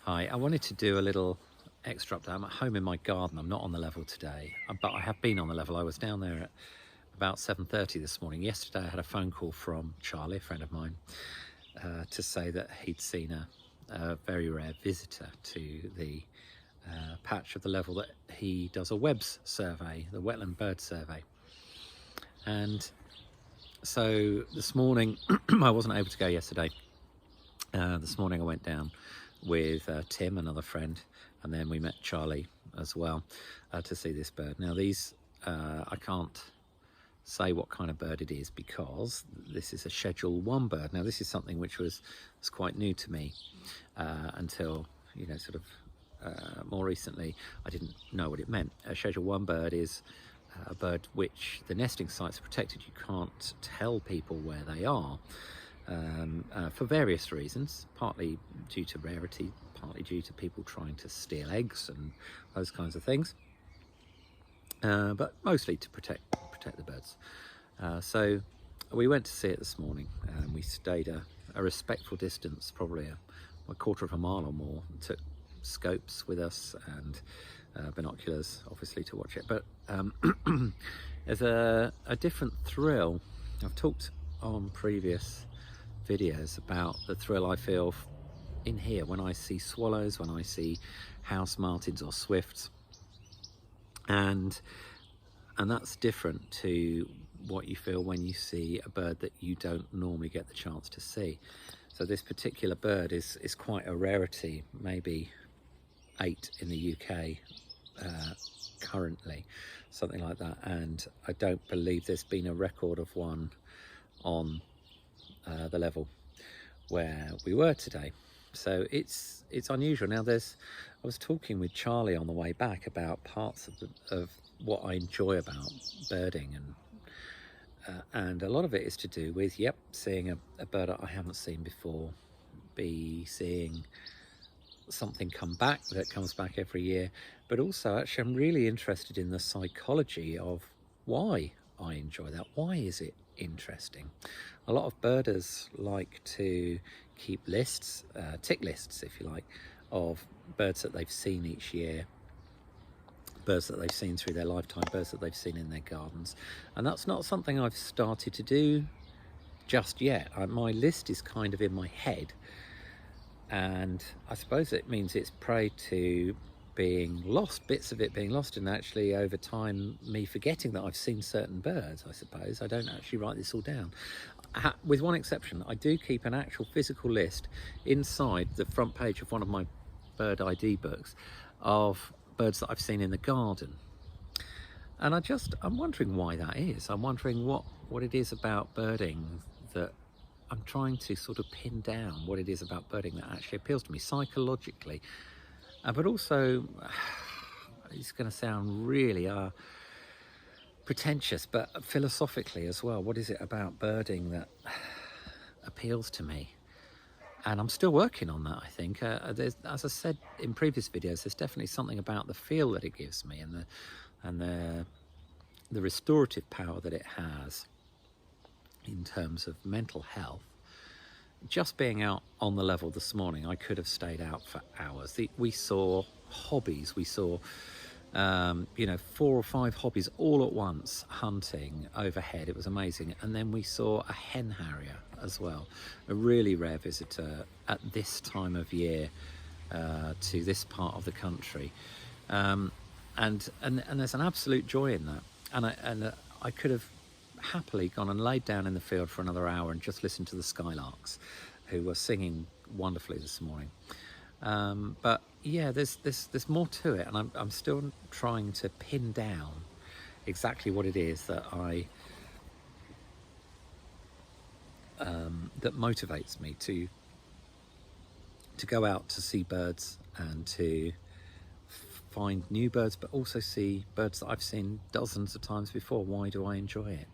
Hi, I wanted to do a little extra update. I'm at home in my garden. I'm not on the level today, but I have been on the level. I was down there at about 7:30 this morning. Yesterday I had a phone call from Charlie, a friend of mine, to say that he'd seen a very rare visitor to the patch of the level that he does a WEBS survey, the Wetland Bird Survey. And so this morning, I wasn't able to go yesterday. This morning I went down with Tim, another friend, and then we met Charlie as well to see this bird. Now these, I can't say what kind of bird it is because this is a Schedule 1 bird. Now this is something which was quite new to me until, sort of more recently I didn't know what it meant. A Schedule 1 bird is a bird which the nesting sites are protected. You can't tell people where they are. For various reasons, partly due to rarity, partly due to people trying to steal eggs and those kinds of things, but mostly to protect the birds. So we went to see it this morning, and we stayed a respectful distance, probably a quarter of a mile or more, and took scopes with us and binoculars, obviously, to watch it. But there's a different thrill. I've talked on previous videos about the thrill I feel in here when I see swallows, when I see house martins or swifts, and that's different to what you feel when you see a bird that you don't normally get the chance to see. So this particular bird is quite a rarity, maybe 8 in the UK currently, something like that, and I don't believe there's been a record of one on the level where we were today. So it's unusual. Now I was talking with Charlie on the way back about parts of what I enjoy about birding, and a lot of it is to do with seeing a bird I haven't seen before, seeing something come back that comes back every year, but also actually I'm really interested in the psychology of why I enjoy that. Why is it interesting? A lot of birders like to keep lists, tick lists if you like, of birds that they've seen each year, birds that they've seen through their lifetime, birds that they've seen in their gardens, and that's not something I've started to do just yet. My list is kind of in my head, and I suppose it means it's prey to being lost, bits of it being lost, and actually over time me forgetting that I've seen certain birds. I suppose I don't actually write this all down, with one exception. I do keep an actual physical list inside the front page of one of my bird ID books of birds that I've seen in the garden, and I'm wondering why that is. I'm wondering what it is about birding that I'm trying to sort of pin down, what it is about birding that actually appeals to me psychologically. But also, it's going to sound really pretentious, but philosophically as well. What is it about birding that appeals to me? And I'm still working on that, I think. As I said in previous videos, there's definitely something about the feel that it gives me and the restorative power that it has in terms of mental health. Just being out on the level this morning, I could have stayed out for hours. We saw hobbies. We saw 4 or 5 hobbies all at once hunting overhead. It was amazing. And then we saw a hen harrier as well, a really rare visitor at this time of year to this part of the country. And there's an absolute joy in that. And I could have happily gone and laid down in the field for another hour and just listened to the skylarks, who were singing wonderfully this morning. But yeah, there's more to it, and I'm still trying to pin down exactly what it is that that motivates me to go out to see birds and to find new birds, but also see birds that I've seen dozens of times before. Why do I enjoy it?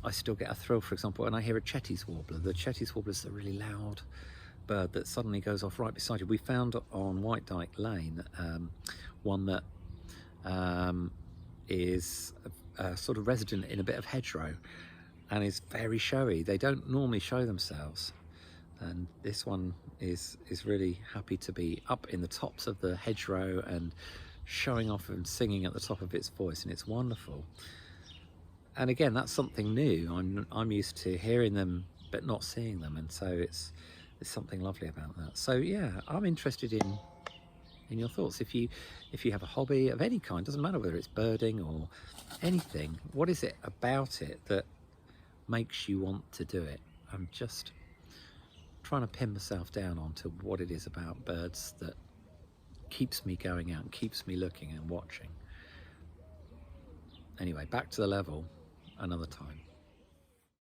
I still get a thrill, for example, when I hear a chattys warbler. The chattys warbler is a really loud bird that suddenly goes off right beside you. We found on White Dyke Lane one that is sort of resident in a bit of hedgerow and is very showy. They don't normally show themselves And this one is really happy to be up in the tops of the hedgerow and showing off and singing at the top of its voice, and it's wonderful. And again, that's something new. I'm used to hearing them but not seeing them, and so it's something lovely about that. So yeah, I'm interested in your thoughts. If you have a hobby of any kind, doesn't matter whether it's birding or anything, what is it about it that makes you want to do it? I'm just trying to pin myself down onto what it is about birds that keeps me going out and keeps me looking and watching. Anyway, back to the level another time.